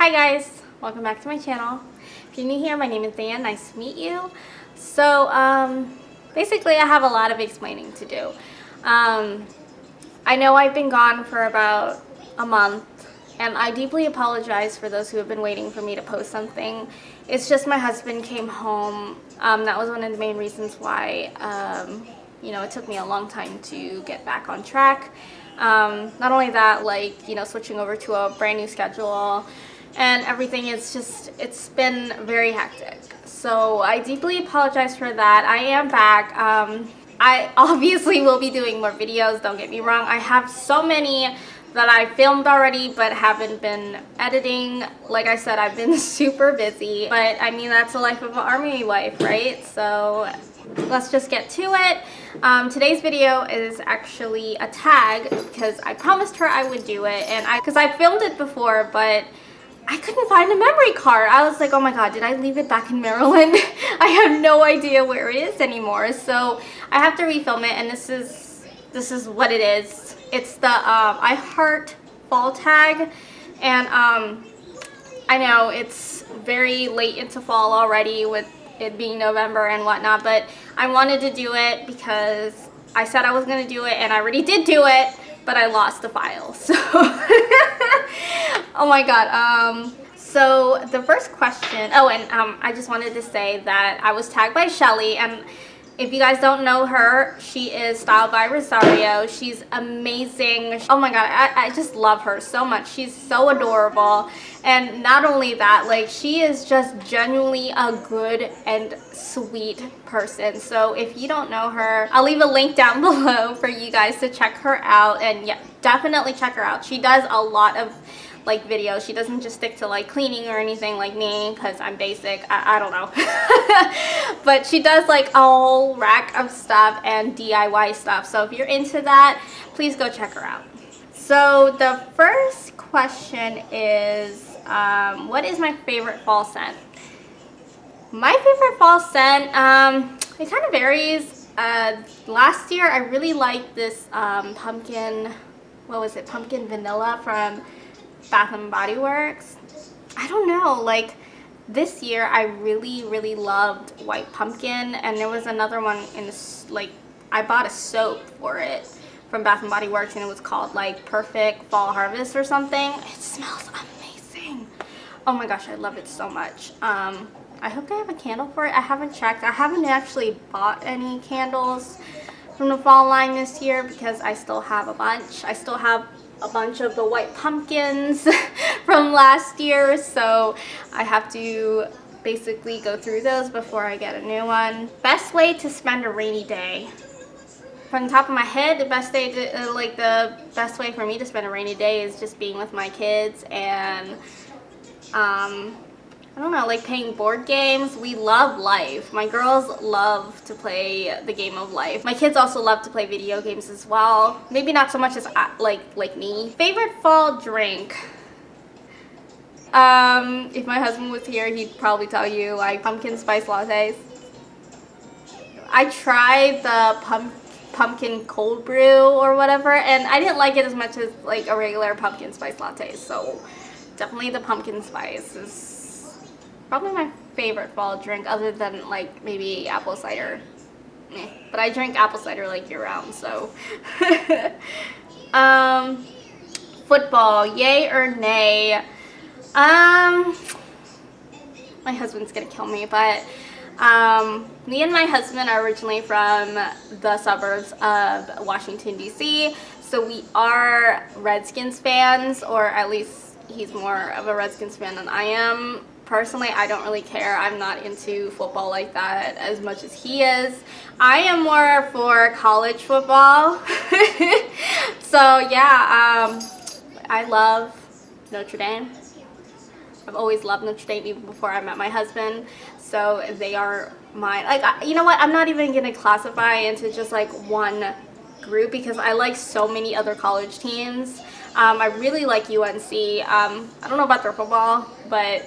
Hi guys, welcome back to my channel. If you're new here, my name is Dan. Nice to meet you. So basically I have a lot of explaining to do. I know I've been gone for about a month, and I deeply apologize for those who have been waiting for me to post something. It's just my husband came home. That was one of the main reasons why it took me a long time to get back on track. Not only that, switching over to a brand new schedule and everything, it's been very hectic. So I deeply apologize for that. I am back. I obviously will be doing more videos, don't get me wrong. I have so many that I filmed already but haven't been editing. Like I said, I've been super busy, but I mean, that's the life of an army wife, right? So let's just get to it. Today's video is actually a tag because I promised her I would do it, and because I filmed it before, but I couldn't find a memory card. I was like, oh my god, did I leave it back in Maryland? I have no idea where it is anymore. So I have to refilm it, and this is what it is. It's the I Heart Fall tag, and I know it's very late into fall already with it being November and whatnot, but I wanted to do it because I said I was going to do it, and I already did do it, but I lost the file. So oh my god. So the first question, I just wanted to say that I was tagged by Shelly, and if you guys don't know her, she is styled by Rosario. She's amazing. Oh my god, I just love her so much. She's so adorable. And not only that, like, she is just genuinely a good and sweet person. So if you don't know her, I'll leave a link down below for you guys to check her out. And yeah, definitely check her out. She does a lot of videos. She doesn't just stick to like cleaning or anything like me, because I'm basic. I don't know. But she does like a whole rack of stuff and DIY stuff. So if you're into that, please go check her out. So the first question is, what is my favorite fall scent? My favorite fall scent, it kind of varies. Last year I really liked this pumpkin vanilla from Bath and Body Works. I don't know, like this year I really loved white pumpkin, and there was another one in this, like, I bought a soap for it from Bath and Body Works, and it was called like Perfect Fall Harvest or something. It smells amazing. Oh my gosh, I love it so much. I hope I have a candle for it. I haven't checked. I haven't actually bought any candles from the fall line this year because I still have a bunch. I still have a bunch of the white pumpkins from last year, so I have to basically go through those before I get a new one. Best way to spend a rainy day. From the top of my head, the best way for me to spend a rainy day is just being with my kids and I don't know, like playing board games. We love Life. My girls love to play the game of Life. My kids also love to play video games as well. Maybe not so much as like me. Favorite fall drink? If my husband was here, he'd probably tell you like pumpkin spice lattes. I tried the pumpkin cold brew or whatever, and I didn't like it as much as like a regular pumpkin spice latte. So definitely the pumpkin spice is probably my favorite fall drink, other than like maybe apple cider. But I drink apple cider like year round, so. Football, yay or nay? My husband's gonna kill me, but me and my husband are originally from the suburbs of Washington, D.C., so we are Redskins fans, or at least he's more of a Redskins fan than I am. Personally, I don't really care. I'm not into football like that as much as he is. I am more for college football. So yeah, I love Notre Dame. I've always loved Notre Dame even before I met my husband. So they are mine. Like, you know what? I'm not even gonna classify into just like one group because I like so many other college teams. I really like UNC. I don't know about their football, but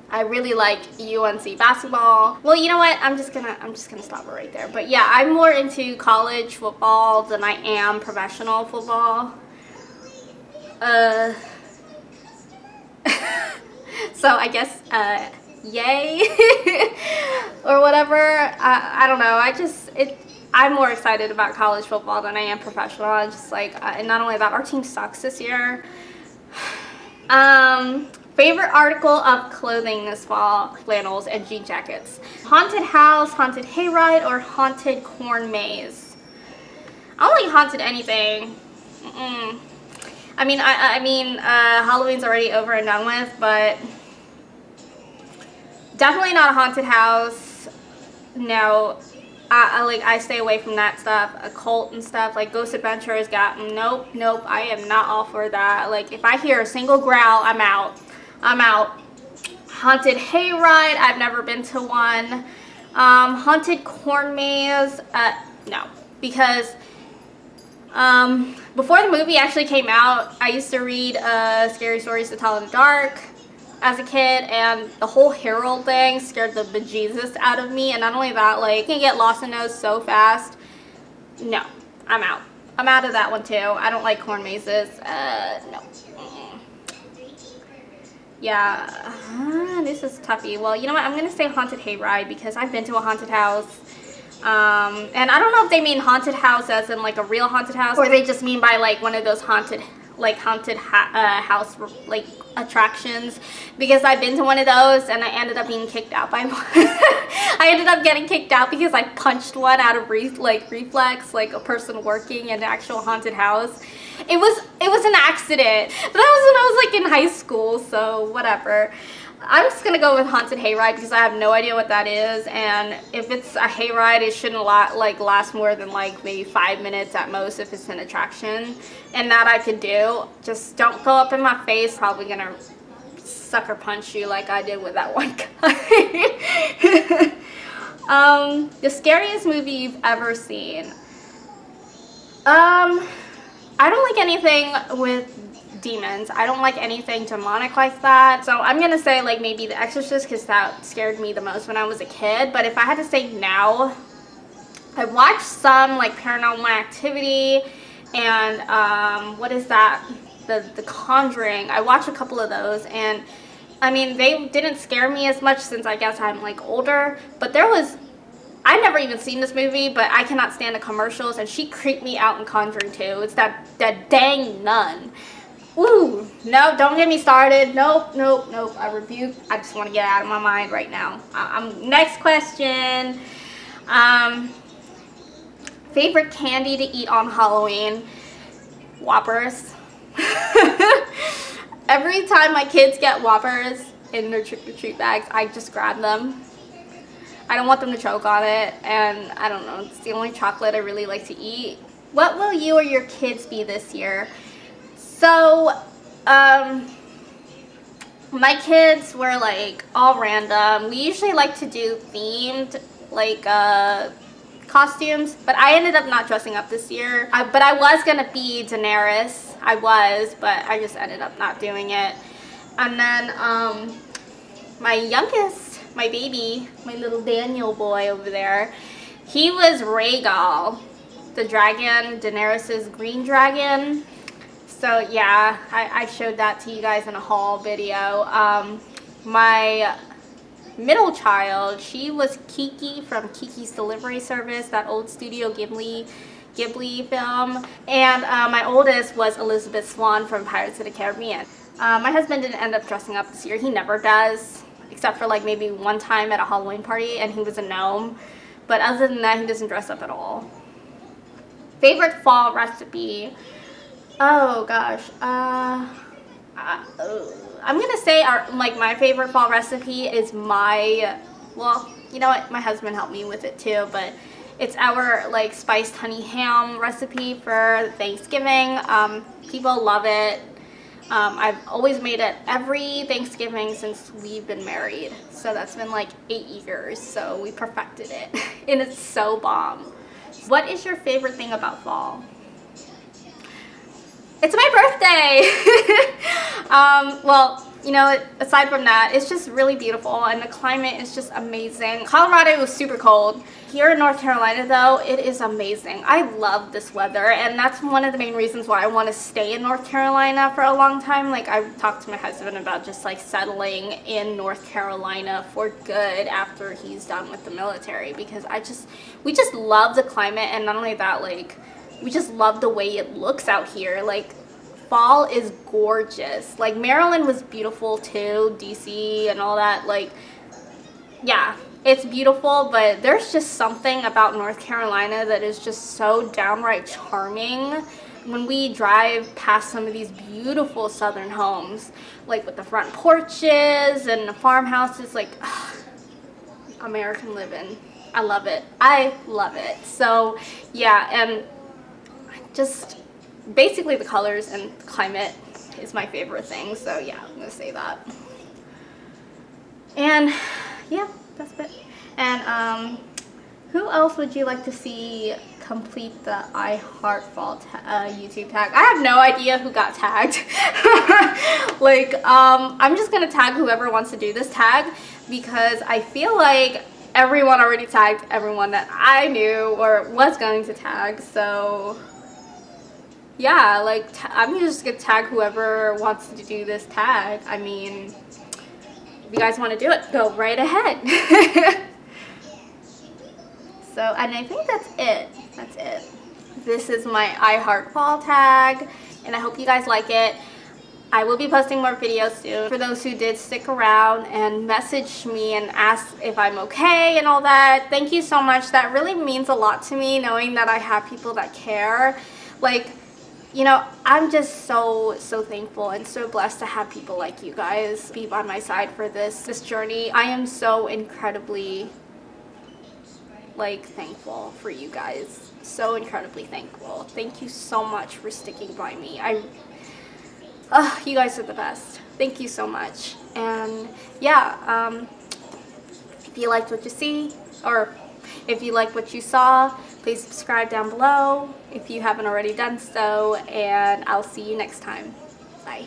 I really like UNC basketball. Well, you know what? I'm just gonna stop it right there. But yeah, I'm more into college football than I am professional football. So I guess, yay, or whatever. I don't know. I'm more excited about college football than I am professional. I'm just like, and not only that, our team sucks this year. Favorite article of clothing this fall: flannels and jean jackets. Haunted house, haunted hayride, or haunted corn maze? I don't like haunted anything. I mean, Halloween's already over and done with, but definitely not a haunted house. No, I stay away from that stuff. Occult and stuff, like Ghost Adventures, nope, I am not all for that. Like, if I hear a single growl, I'm out. Haunted hayride, I've never been to one. Haunted corn maze, no, because before the movie actually came out, I used to read Scary Stories to Tell in the Dark as a kid, and the whole Harold thing scared the bejesus out of me. And not only that, like, you can get lost in those so fast. No, I'm out. I'm out of that one too. I don't like corn mazes. No. Yeah, this is toughy. Well, you know what? I'm gonna say haunted hayride because I've been to a haunted house. And I don't know if they mean haunted house as in like a real haunted house, or they just mean by like one of those house like attractions, because I've been to one of those and I ended up being kicked out by one. I ended up getting kicked out because I punched one out of reflex, like a person working in an actual haunted house. It was an accident, but that was when I was like in high school, so whatever. I'm just gonna go with haunted hayride because I have no idea what that is, and if it's a hayride, it shouldn't last more than like maybe 5 minutes at most if it's an attraction, and that I could do. Just don't go up in my face. Probably gonna sucker punch you like I did with that one guy. The scariest movie you've ever seen? I don't like anything with demons. I don't like anything demonic like that. So I'm gonna say like maybe The Exorcist, because that scared me the most when I was a kid. But if I had to say now, I've watched some like Paranormal Activity and what is that? The Conjuring. I watched a couple of those, and I mean, they didn't scare me as much since I guess I'm like older. But I've never even seen this movie, but I cannot stand the commercials, and she creeped me out in Conjuring 2. It's that dang nun. Ooh, no, don't get me started. Nope. I rebuke. I just want to get out of my mind right now. Next question. Favorite candy to eat on Halloween? Whoppers. Every time my kids get Whoppers in their trick-or-treat bags, I just grab them. I don't want them to choke on it, and I don't know, it's the only chocolate I really like to eat. What will you or your kids be this year? So, my kids were like all random. We usually like to do themed like costumes, but I ended up not dressing up this year. But I was gonna be Daenerys. But I just ended up not doing it. And then my youngest, my baby, my little Daniel boy over there, he was Rhaegal, the dragon, Daenerys's green dragon. So yeah, I showed that to you guys in a haul video. My middle child, she was Kiki from Kiki's Delivery Service, that old Studio Ghibli film. And my oldest was Elizabeth Swann from Pirates of the Caribbean. My husband didn't end up dressing up this year. He never does, except for like maybe one time at a Halloween party, and he was a gnome. But other than that, he doesn't dress up at all. Favorite fall recipe? Oh gosh, I'm gonna say my favorite fall recipe is well, you know what, my husband helped me with it too, but it's our like spiced honey ham recipe for Thanksgiving. People love it. I've always made it every Thanksgiving since we've been married, so that's been like 8 years, so we perfected it. And it's so bomb. What is your favorite thing about fall? It's my birthday. Well, you know, aside from that, it's just really beautiful and the climate is just amazing. Colorado was super cold. Here in North Carolina though, it is amazing. I love this weather, and that's one of the main reasons why I want to stay in North Carolina for a long time. Like, I've talked to my husband about just like settling in North Carolina for good after he's done with the military, because we just love the climate, and not only that, like, we just love the way it looks out here. Like, fall is gorgeous. Like, Maryland was beautiful too, DC and all that. Like, yeah, it's beautiful, but there's just something about North Carolina that is just so downright charming. When we drive past some of these beautiful southern homes, like with the front porches and the farmhouses, like, ugh, American living. I love it. I love it. So yeah, and just basically the colors and climate is my favorite thing. So yeah, I'm gonna say that. And yeah, that's it. And who else would you like to see complete the I Heart Fall YouTube tag? I have no idea who got tagged. Like, I'm just gonna tag whoever wants to do this tag, because I feel like everyone already tagged everyone that I knew or was going to tag. So yeah, like, I'm just gonna tag whoever wants to do this tag. I mean, if you guys want to do it, go right ahead. So, and I think that's it. That's it. This is my I Heart Fall tag, and I hope you guys like it. I will be posting more videos soon. For those who did stick around and message me and ask if I'm okay and all that, thank you so much. That really means a lot to me, knowing that I have people that care. Like, you know, I'm just so thankful and so blessed to have people like you guys be by my side for this journey. I am so incredibly, like, thankful for you guys. So incredibly thankful. Thank you so much for sticking by me. You guys are the best. Thank you so much. And yeah, if you liked what you see, or if you like what you saw, please subscribe down below if you haven't already done so, and I'll see you next time. Bye.